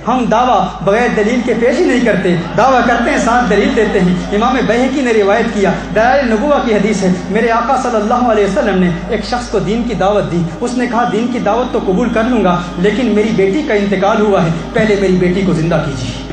ہم دعویٰ بغیر دلیل کے پیش ہی نہیں کرتے، دعویٰ کرتے ہیں ساتھ دلیل دیتے ہیں۔ امام بہقی نے روایت کیا، دلائل نبوہ کی حدیث ہے، میرے آقا صلی اللہ علیہ وسلم نے ایک شخص کو دین کی دعوت دی، اس نے کہا دین کی دعوت تو قبول کر لوں گا لیکن میری بیٹی کا انتقال ہوا ہے، پہلے میری بیٹی کو زندہ کیجیے،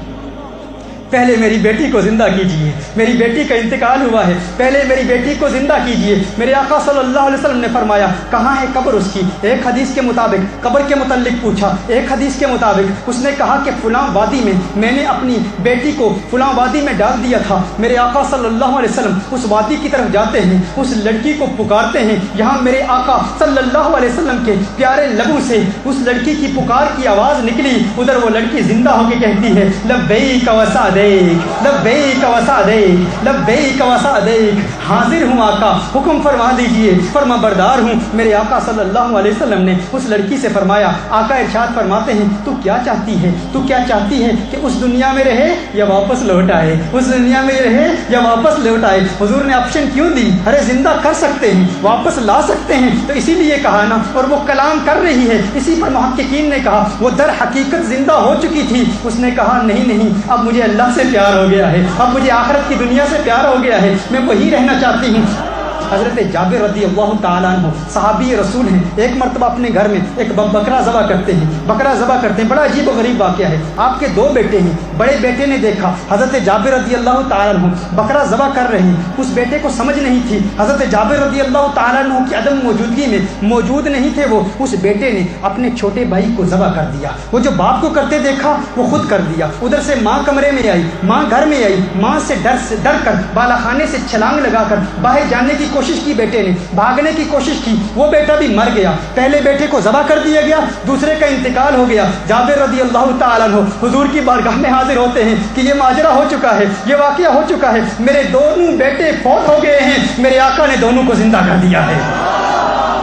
پہلے میری بیٹی کو زندہ کیجیے، میری بیٹی کا انتقال ہوا ہے، پہلے میری بیٹی کو زندہ کیجیے۔ میرے آقا صلی اللہ علیہ وسلم نے فرمایا کہاں ہے قبر اس کی؟ ایک حدیث کے مطابق قبر کے متعلق پوچھا، ایک حدیث کے مطابق اس نے کہا کہ فلاں وادی میں نے اپنی بیٹی کو فلاں وادی میں ڈال دیا تھا۔ میرے آقا صلی اللہ علیہ وسلم اس وادی کی طرف جاتے ہیں، اس لڑکی کو پکارتے ہیں، یہاں میرے آقا صلی اللہ علیہ وسلم کے پیارے لبوں سے اس لڑکی کی پکار کی آواز نکلی، ادھر وہ لڑکی زندہ ہو کے کہتی ہے لبیک و سعدیک لبیک و سعدیک لبیک و سعدیک، حاضر ہوں آقا، حکم فرما دیجئے، فرما بردار ہوں۔ میرے آقا صلی اللہ علیہ وسلم نے اس لڑکی سے فرمایا، آقا ارشاد فرماتے ہیں تو کیا چاہتی ہے؟ تو کیا چاہتی ہے کہ اس دنیا میں رہے یا واپس لوٹ آئے؟ اس دنیا میں رہے یا واپس لوٹ آئے؟ حضور نے آپشن کیوں دی؟ ارے زندہ کر سکتے ہیں، واپس لا سکتے ہیں، تو اسی لیے کہا نا، اور وہ کلام کر رہی ہے۔ اسی پر محققین نے کہا وہ در حقیقت زندہ ہو چکی تھی، اس نے کہا نہیں نہیں، اب مجھے اللہ سے پیار ہو گیا ہے، اب مجھے آخرت کی دنیا سے پیار ہو گیا ہے، میں وہی رہنا چاہتی ہوں۔ حضرت جابر رضی اللہ تعالیٰ عنہ صحابی رسول ہیں، ایک مرتبہ اپنے گھر میں ایک بکرا ذبح کرتے ہیں، بکرا ذبح کرتے ہیں، بڑا عجیب و غریب واقعہ ہے۔ آپ کے دو بیٹے ہیں، بڑے بیٹے نے دیکھا حضرت جابر رضی اللہ تعالیٰ عنہ بکرا ذبح کر رہے ہیں، اس بیٹے کو سمجھ نہیں تھی، حضرت جابر رضی اللہ تعالیٰ عنہ کی عدم موجودگی میں موجود نہیں تھے وہ، اس بیٹے نے اپنے چھوٹے بھائی کو ذبح کر دیا۔ وہ جو باپ کو کرتے دیکھا وہ خود کر دیا۔ ادھر سے ماں کمرے میں آئی، ماں گھر میں آئی، ماں سے ڈر کر بالا خانے سے چھلانگ لگا کر باہر جانے کی کوشش کی، بیٹے نے بھاگنے کی کوشش کی، وہ بیٹا بھی مر گیا۔ پہلے بیٹے کو ذبح کر دیا گیا، دوسرے کا انتقال ہو گیا۔ جابر رضی اللہ تعالیٰ عنہ حضور کی بارگاہ میں حاضر ہوتے ہیں کہ یہ ماجرا ہو چکا ہے، یہ واقعہ ہو چکا ہے، میرے دونوں بیٹے فوت ہو گئے ہیں، میرے آقا نے دونوں کو زندہ کر دیا ہے،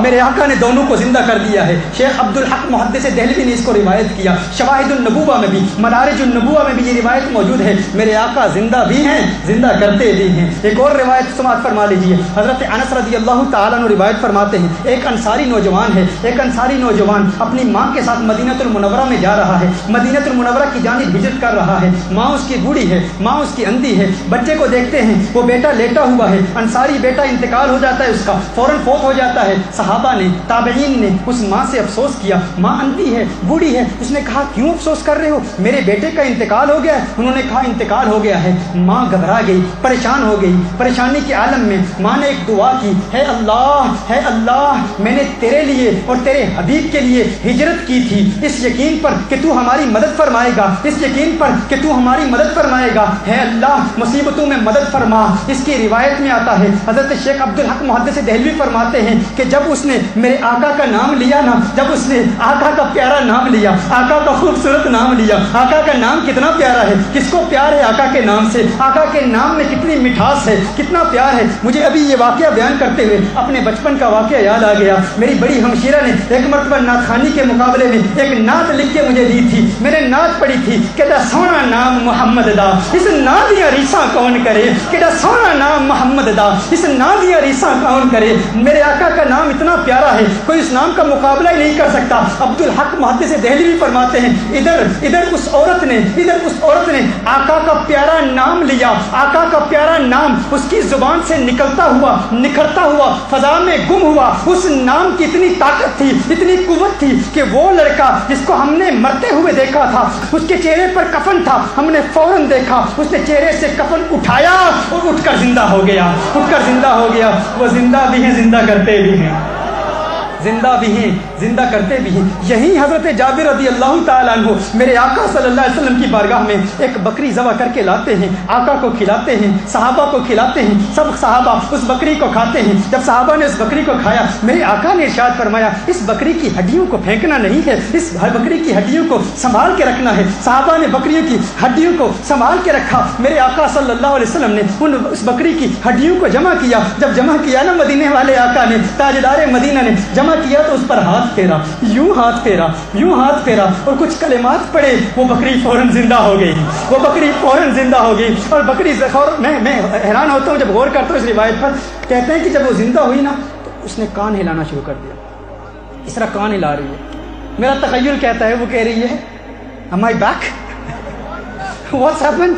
میرے آقا نے دونوں کو زندہ کر دیا ہے۔ شیخ عبدالحق محدث دہلوی نے اس کو روایت کیا، شواہد النبوہ میں بھی، مدارج النبوہ میں بھی یہ روایت موجود ہے، میرے آقا زندہ بھی ہیں، زندہ کرتے بھی ہیں۔ ایک اور روایت سماعت فرما لیجیے، حضرت انس رضی اللہ تعالیٰ عنہ روایت فرماتے ہیں، ایک انصاری نوجوان ہے، ایک انصاری نوجوان اپنی ماں کے ساتھ مدینہ المنورہ میں جا رہا ہے، مدینہ المنورہ کی جانب ہجرت کر رہا ہے، ماں اس کی بوڑھی ہے، ماں اس کی اندھی ہے، بچے کو دیکھتے ہیں وہ بیٹا لیٹا ہوا ہے، انصاری بیٹا انتقال ہو جاتا ہے، اس کا فوراً فوت ہو جاتا ہے۔ صحابہ نے، تابعین نے اس ماں سے افسوس کیا، ماں اندھی ہے، بوڑھی ہے، اس نے کہا کیوں افسوس کر رہے ہو؟ میرے بیٹے کا انتقال ہو گیا ہے۔ انہوں نے کہا انتقال ہو گیا ہے۔ ماں گھبرا گئی، پریشان ہو گئی، پریشانی کے عالم میں ماں نے ایک دعا کی، ہے اللہ میں نے تیرے لیے اور تیرے حبیب کے لیے ہجرت کی تھی، اس یقین پر کہ تو ہماری مدد فرمائے گا، اس یقین پر کہ تو ہماری مدد فرمائے گا، ہے اللہ مصیبتوں میں مدد فرما۔ اس کی روایت میں آتا ہے، حضرت شیخ عبدالحق محدث دہلوی فرماتے ہیں کہ جب اس نے میرے آقا کا نام لیا نا، جب اس نے آقا کا پیارا نام لیا، آقا کا خوبصورت نام لیا، آقا کا نام کتنا پیارا ہے، کس کو پیار ہے آقا کے نام سے؟ آقا کے نام میں کتنی مٹھاس ہے، کتنا پیار ہے۔ مجھے ابھی یہ واقعہ بیان کرتے ہوئے اپنے بچپن کا واقعہ یاد آ گیا۔ میری بڑی ہمشیرہ نے ایک مرتبہ نعت خوانی کے مقابلے میں ایک نعت لکھ کے مجھے دی تھی، میں نے نعت پڑھی تھی کہ دا سونا نام محمد دا، اس نا دیا ریساں کون کرے، کہ دا سونا نام محمد دا، اس نا دیا ریساں کون کرے۔ میرے آقا کا نام اتنا پیارا ہے، کوئی اس نام کا مقابلہ ہی نہیں کر سکتا۔ عبدالحق محدث دہلوی فرماتے ہیں، ادھر اس عورت نے آقا کا پیارا نام لیا، آقا کا پیارا نام اس کی زبان سے نکلتا ہوا نکھرتا ہوا فضا میں گم ہوا۔ اس نام کی اتنی طاقت تھی، اتنی قوت تھی کہ وہ لڑکا جس کو ہم نے مرتے ہوئے دیکھا تھا، اس کے چہرے پر کفن تھا، ہم نے فوراً دیکھا، اس نے چہرے سے کفن اٹھایا اور اٹھ کر زندہ ہو گیا۔ وہ زندہ بھی ہیں، زندہ کرتے بھی ہیں، زندہ بھی ہیں، زندہ کرتے بھی ہیں۔ یہی حضرت جابر رضی اللہ تعالیٰ عنہ میرے آقا صلی اللہ علیہ وسلم کی بارگاہ میں ایک بکری ذبح کر کے لاتے ہیں، آقا کو کھلاتے ہیں، صحابہ کو کھلاتے ہیں، سب صحابہ اس بکری کو کھاتے ہیں۔ جب صحابہ نے اس بکری کو کھایا، میرے آقا نے ارشاد فرمایا اس بکری کی ہڈیوں کو پھینکنا نہیں ہے، اس بکری کی ہڈیوں کو سنبھال کے رکھنا ہے۔ صحابہ نے بکریوں کی ہڈیوں کو سنبھال کے رکھا۔ میرے آقا صلی اللہ علیہ وسلم نے اس بکری کی ہڈیوں کو جمع کیا۔ جب جمع کیا نا مدینے والے آقا نے، تاجدار مدینہ نے جمع کیا تو اس پر ہاتھ پھیرا، یوں ہاتھ پھیرا اور کچھ کلمات پڑھے، وہ بکری فوراً زندہ ہو گئی، اور بکری میں حیران ہوتا ہوں جب غور کرتا ہوں اس روایت پر۔ کہتے ہیں کہ جب وہ زندہ ہوئی نا تو اس نے کان ہلانا شروع کر دیا، اس طرح کان ہلا رہی ہے، میرا تخیل کہتا ہے وہ کہہ رہی ہے Am I back? What's happened?